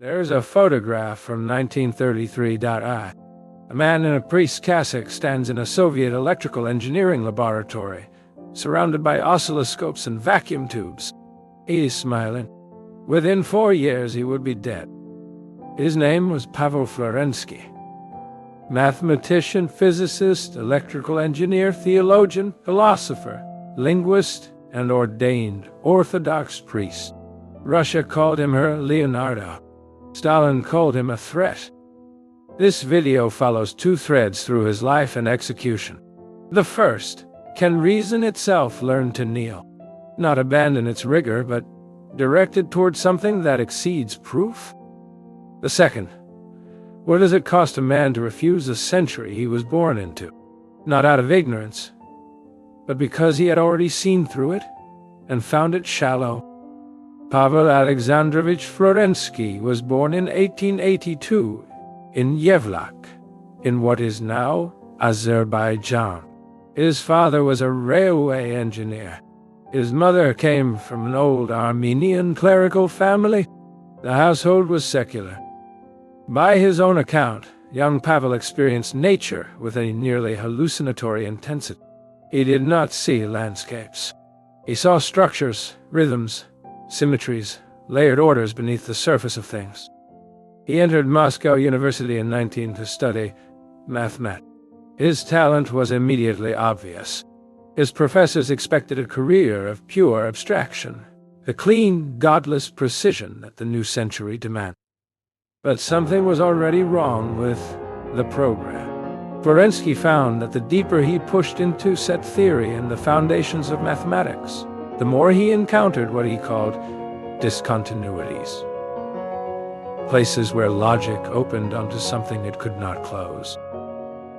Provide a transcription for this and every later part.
There's a photograph from 1933. A man in a priest's cassock stands in a Soviet electrical engineering laboratory, surrounded by oscilloscopes and vacuum tubes. He's smiling. Within 4 years, he would be dead. His name was Pavel Florensky. Mathematician, physicist, electrical engineer, theologian, philosopher, linguist, and ordained Orthodox priest. Russia called him her Leonardo. Stalin called him a threat. This video follows two threads through his life and execution. The first, can reason itself learn to kneel? Not abandon its rigor, but directed towards something that exceeds proof? The second, what does it cost a man to refuse the century he was born into? Not out of ignorance, but because he had already seen through it and found it shallow. Pavel Alexandrovich Florensky was born in 1882 in Yevlak, in what is now Azerbaijan. His father was a railway engineer. His mother came from an old Armenian clerical family. The household was secular. By his own account, young Pavel experienced nature with a nearly hallucinatory intensity. He did not see landscapes. He saw structures, rhythms, symmetries, layered orders beneath the surface of things. He entered Moscow University in 19 to study mathematics. His talent was immediately obvious. His professors expected a career of pure abstraction, the clean, godless precision that the new century demanded. But something was already wrong with the program. Florensky found that the deeper he pushed into set theory and the foundations of mathematics, the more he encountered what he called discontinuities. Places where logic opened onto something it could not close.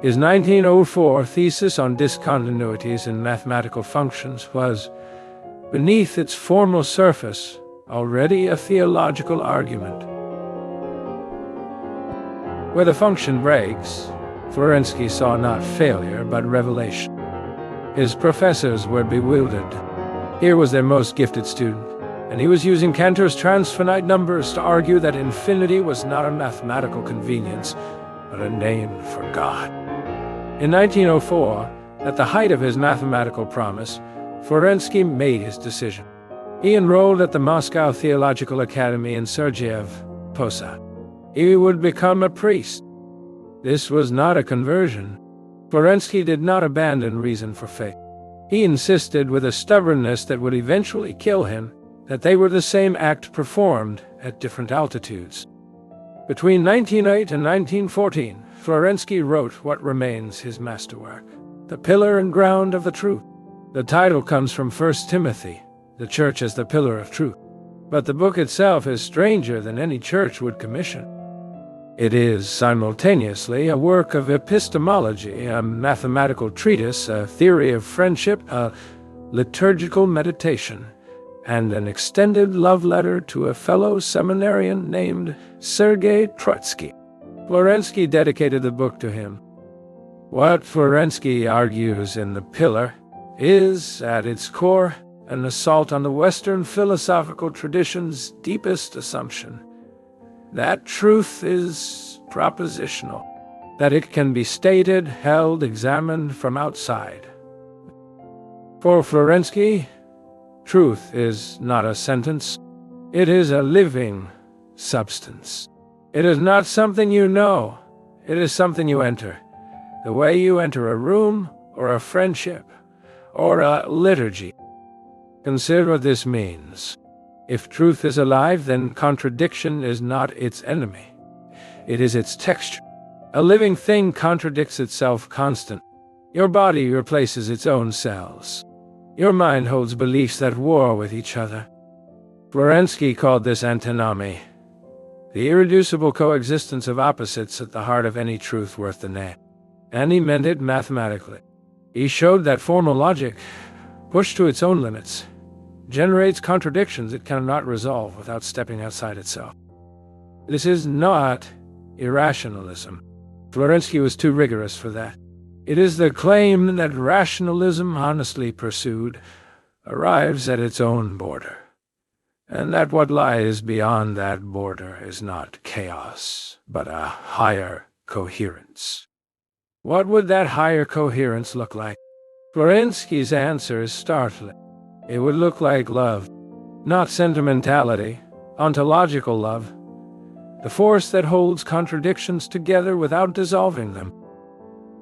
His 1904 thesis on discontinuities in mathematical functions was, beneath its formal surface, already a theological argument. Where the function breaks, Florensky saw not failure but revelation. His professors were bewildered. Here was their most gifted student, and he was using Cantor's transfinite numbers to argue that infinity was not a mathematical convenience, but a name for God. In 1904, at the height of his mathematical promise, Florensky made his decision. He enrolled at the Moscow Theological Academy in Sergiev Posad. He would become a priest. This was not a conversion. Florensky did not abandon reason for faith. He insisted with a stubbornness that would eventually kill him that they were the same act performed at different altitudes. Between 1908 and 1914, Florensky wrote what remains his masterwork, The Pillar and Ground of the Truth. The title comes from 1 Timothy, the church as the pillar of truth. But the book itself is stranger than any church would commission. It is simultaneously a work of epistemology, a mathematical treatise, a theory of friendship, a liturgical meditation, and an extended love letter to a fellow seminarian named Sergei Trotsky. Florensky dedicated the book to him. What Florensky argues in The Pillar is, at its core, an assault on the Western philosophical tradition's deepest assumption, that truth is propositional, that it can be stated, held, examined from outside. For Florensky, truth is not a sentence, it is a living substance. It is not something you know, it is something you enter, the way you enter a room, or a friendship, or a liturgy. Consider what this means. If truth is alive, then contradiction is not its enemy. It is its texture. A living thing contradicts itself constantly. Your body replaces its own cells. Your mind holds beliefs at war with each other. Florensky called this antinomy, the irreducible coexistence of opposites at the heart of any truth worth the name. And he meant it mathematically. He showed that formal logic, pushed to its own limits, generates contradictions it cannot resolve without stepping outside itself. This is not irrationalism. Florensky was too rigorous for that. It is the claim that rationalism, honestly pursued, arrives at its own border. and that what lies beyond that border is not chaos, but a higher coherence. What would that higher coherence look like? Florensky's answer is startling. It would look like love, not sentimentality, ontological love, the force that holds contradictions together without dissolving them.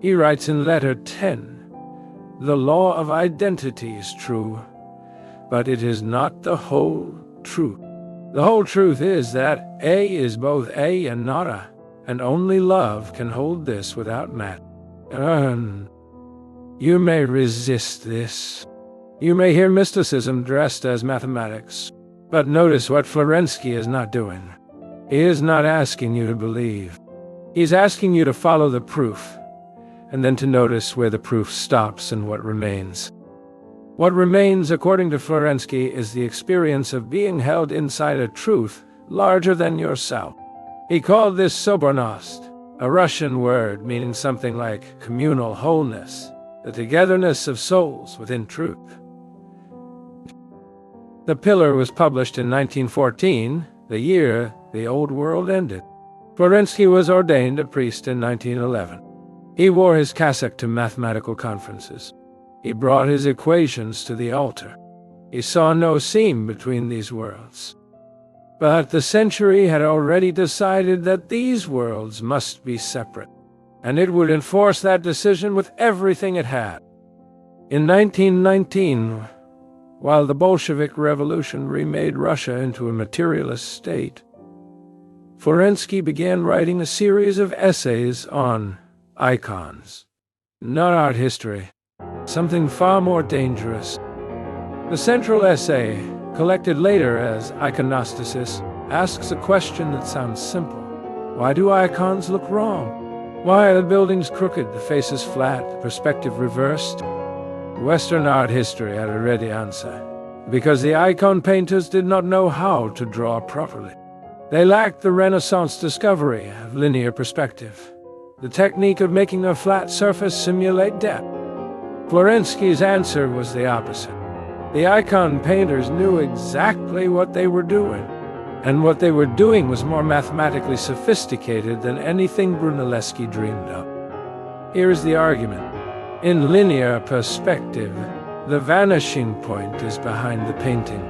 He writes in letter 10, "The law of identity is true, but it is not the whole truth. The whole truth is that A is both A and not A, and only love can hold this without matter." You may resist this. You may hear mysticism dressed as mathematics. But notice what Florensky is not doing. He is not asking you to believe. He's asking you to follow the proof, and then to notice where the proof stops and what remains. What remains, according to Florensky, is the experience of being held inside a truth larger than yourself. He called this sobornost, a Russian word meaning something like communal wholeness, the togetherness of souls within truth. The Pillar was published in 1914, the year the old world ended. Florensky was ordained a priest in 1911. He wore his cassock to mathematical conferences. He brought his equations to the altar. He saw no seam between these worlds. But the century had already decided that these worlds must be separate, and it would enforce that decision with everything it had. In 1919, while the Bolshevik Revolution remade Russia into a materialist state, Florensky began writing a series of essays on icons, not art history, something far more dangerous. The central essay, collected later as Iconostasis, asks a question that sounds simple. Why do icons look wrong? Why are the buildings crooked, the faces flat, the perspective reversed? Western art history had a ready answer. Because the icon painters did not know how to draw properly. They lacked the Renaissance discovery of linear perspective, the technique of making a flat surface simulate depth. Florensky's answer was the opposite. The icon painters knew exactly what they were doing, and what they were doing was more mathematically sophisticated than anything Brunelleschi dreamed of. Here is the argument. In linear perspective, the vanishing point is behind the painting.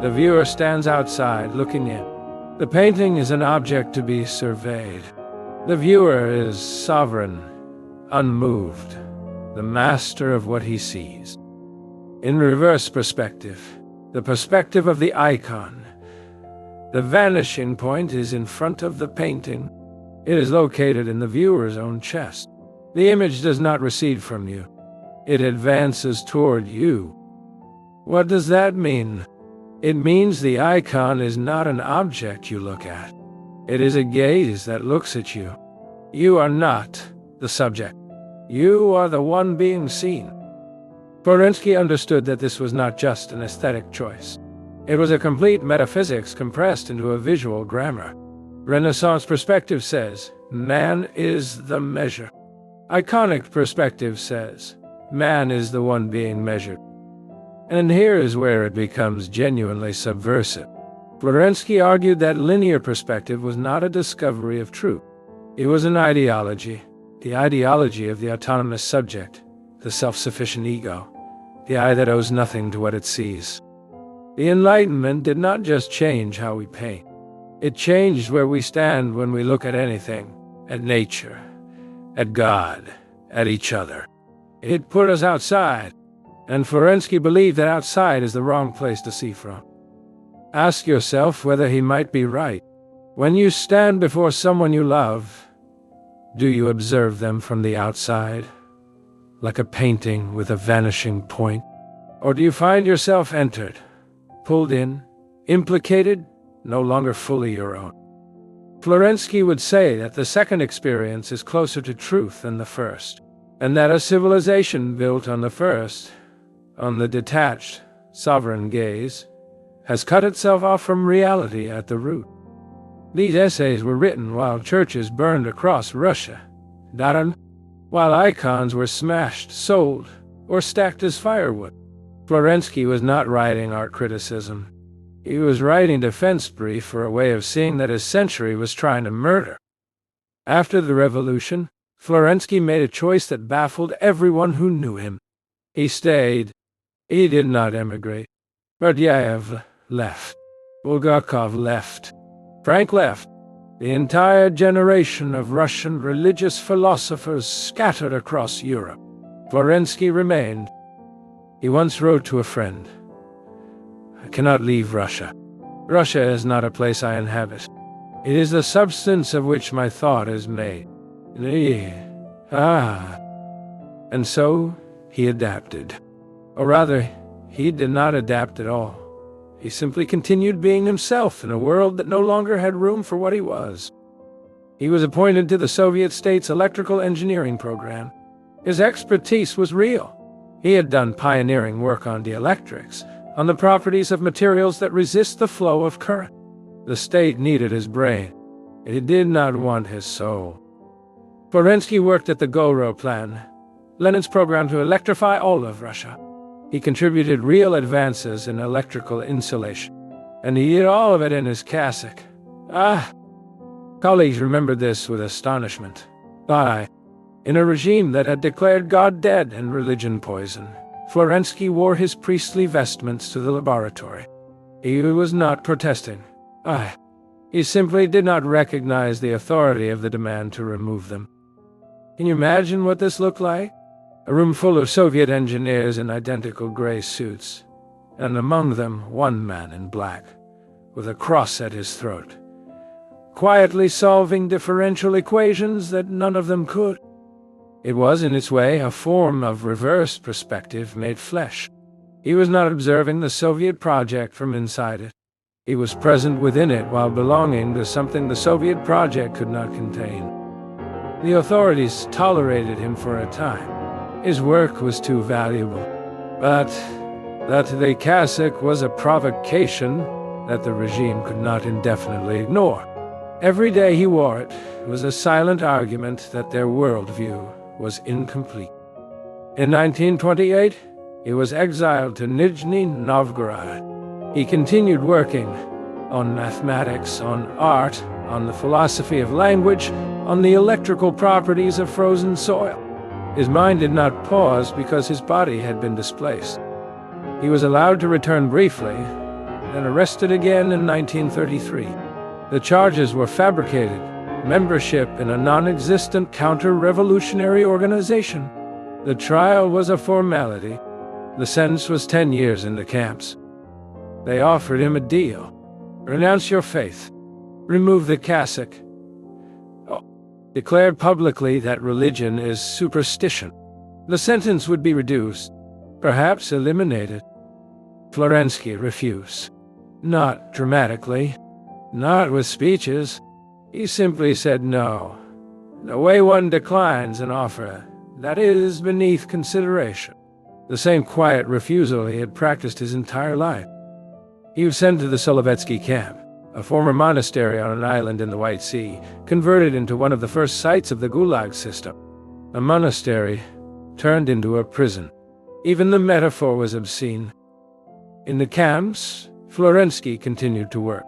The viewer stands outside looking in. The painting is an object to be surveyed. The viewer is sovereign, unmoved, the master of what he sees. In reverse perspective, the perspective of the icon, the vanishing point is in front of the painting. It is located in the viewer's own chest. The image does not recede from you. It advances toward you. What does that mean? It means the icon is not an object you look at. It is a gaze that looks at you. You are not the subject. You are the one being seen. Florensky understood that this was not just an aesthetic choice. It was a complete metaphysics compressed into a visual grammar. Renaissance perspective says, man is the measure. Iconic perspective says, man is the one being measured. And here is where it becomes genuinely subversive. Florensky argued that linear perspective was not a discovery of truth. It was an ideology, the ideology of the autonomous subject, the self-sufficient ego, the eye that owes nothing to what it sees. The Enlightenment did not just change how we paint. It changed where we stand when we look at anything, at nature, at God, at each other. It put us outside, and Florensky believed that outside is the wrong place to see from. Ask yourself whether he might be right. When you stand before someone you love, do you observe them from the outside, like a painting with a vanishing point? Or do you find yourself entered, pulled in, implicated, no longer fully your own? Florensky would say that the second experience is closer to truth than the first, and that a civilization built on the first, on the detached, sovereign gaze, has cut itself off from reality at the root. These essays were written while churches burned across Russia, while icons were smashed, sold, or stacked as firewood. Florensky was not writing art criticism. He was writing defense brief for a way of seeing that his century was trying to murder. After the revolution, Florensky made a choice that baffled everyone who knew him. He stayed. He did not emigrate. Berdyaev left. Bulgakov left. Frank left. The entire generation of Russian religious philosophers scattered across Europe. Florensky remained. He once wrote to a friend, "I cannot leave Russia. Russia is not a place I inhabit. It is the substance of which my thought is made." And so he adapted. Or rather, he did not adapt at all. He simply continued being himself in a world that no longer had room for what he was. He was appointed to the Soviet state's electrical engineering program. His expertise was real. He had done pioneering work on dielectrics, on the properties of materials that resist the flow of current. The state needed his brain. It did not want his soul. Florensky worked at the Goro Plan, Lenin's program to electrify all of Russia. He contributed real advances in electrical insulation, and he did all of it in his cassock. Colleagues remembered this with astonishment. In a regime that had declared God dead and religion poison, Florensky wore his priestly vestments to the laboratory. He was not protesting. He simply did not recognize the authority of the demand to remove them. Can you imagine what this looked like? A room full of Soviet engineers in identical gray suits, and among them one man in black, with a cross at his throat, quietly solving differential equations that none of them could. It was, in its way, a form of reverse perspective made flesh. He was not observing the Soviet project from inside it. He was present within it while belonging to something the Soviet project could not contain. The authorities tolerated him for a time. His work was too valuable. But that the cassock was a provocation that the regime could not indefinitely ignore. Every day he wore it was a silent argument that their worldview was incomplete. In 1928, he was exiled to Nizhny Novgorod. He continued working on mathematics, on art, on the philosophy of language, on the electrical properties of frozen soil. His mind did not pause because his body had been displaced. He was allowed to return briefly, then arrested again in 1933. The charges were fabricated, membership in a non-existent counter-revolutionary organization. The trial was a formality. The sentence was 10 years in the camps. They offered him a deal. Renounce your faith. Remove the cassock. Declared publicly that religion is superstition. The sentence would be reduced, perhaps eliminated. Florensky refused. Not dramatically, not with speeches. He simply said no. The way one declines an offer that is beneath consideration. The same quiet refusal he had practiced his entire life. He was sent to the Solovetsky camp, a former monastery on an island in the White Sea, converted into one of the first sites of the Gulag system. A monastery turned into a prison. Even the metaphor was obscene. In the camps, Florensky continued to work.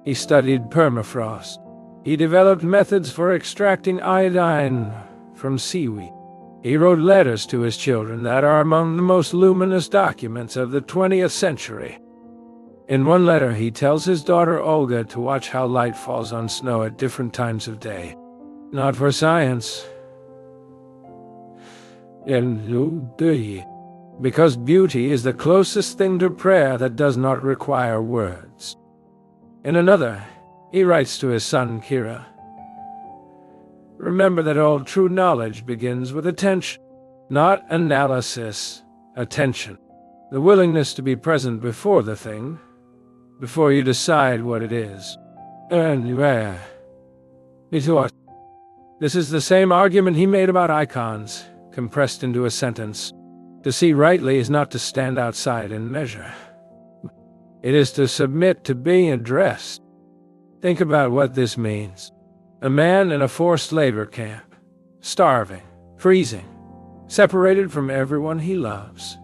He studied permafrost. He developed methods for extracting iodine from seaweed. He wrote letters to his children that are among the most luminous documents of the 20th century. In one letter, he tells his daughter Olga to watch how light falls on snow at different times of day. Not for science. Because beauty is the closest thing to prayer that does not require words. In another, he writes to his son Kira, "Remember that all true knowledge begins with attention, not analysis, attention. The willingness to be present before the thing, before you decide what it is." This is the same argument he made about icons, compressed into a sentence. To see rightly is not to stand outside and measure. It is to submit to being addressed. Think about what this means. A man in a forced labor camp, starving, freezing, separated from everyone he loves.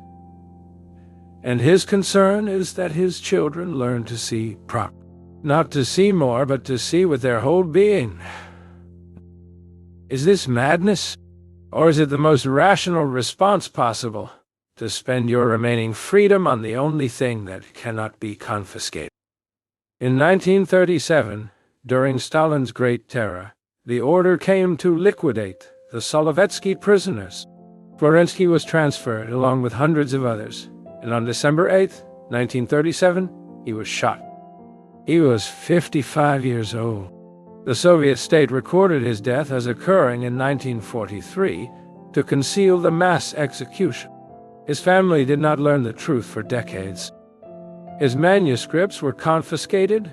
And his concern is that his children learn to see properly. Not to see more, but to see with their whole being. Is this madness? Or is it the most rational response possible, to spend your remaining freedom on the only thing that cannot be confiscated? In 1937, during Stalin's Great Terror, the order came to liquidate the Solovetsky prisoners. Florensky was transferred along with hundreds of others, and on December 8, 1937, he was shot. He was 55 years old. The Soviet state recorded his death as occurring in 1943 to conceal the mass execution. His family did not learn the truth for decades. His manuscripts were confiscated,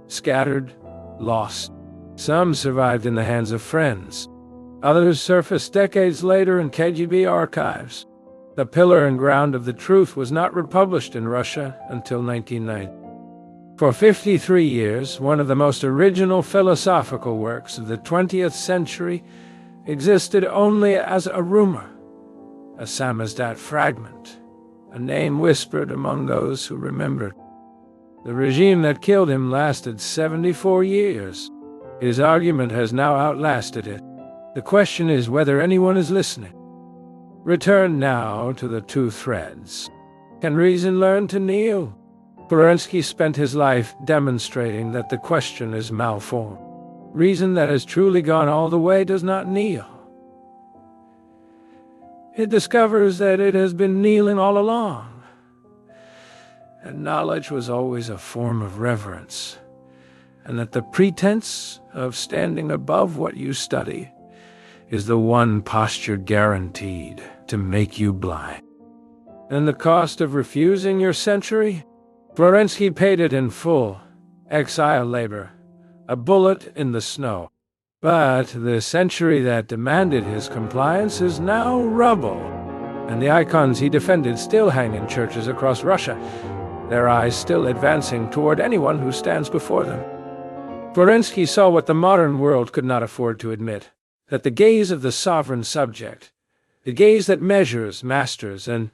scattered, lost. Some survived in the hands of friends. Others surfaced decades later in KGB archives. The pillar and ground of the truth was not republished in Russia until 1990. For 53 years, one of the most original philosophical works of the 20th century existed only as a rumor, a samizdat fragment, a name whispered among those who remembered. The regime that killed him lasted 74 years. His argument has now outlasted it. The question is whether anyone is listening. Return now to the two threads. Can reason learn to kneel? Florensky spent his life demonstrating that the question is malformed. Reason that has truly gone all the way does not kneel. It discovers that it has been kneeling all along. And knowledge was always a form of reverence, and that the pretense of standing above what you study is the one posture guaranteed to make you blind. And the cost of refusing your century? Florensky paid it in full, exile labor, a bullet in the snow. But the century that demanded his compliance is now rubble, and the icons he defended still hang in churches across Russia, their eyes still advancing toward anyone who stands before them. Florensky saw what the modern world could not afford to admit, that the gaze of the sovereign subject, the gaze that measures masters and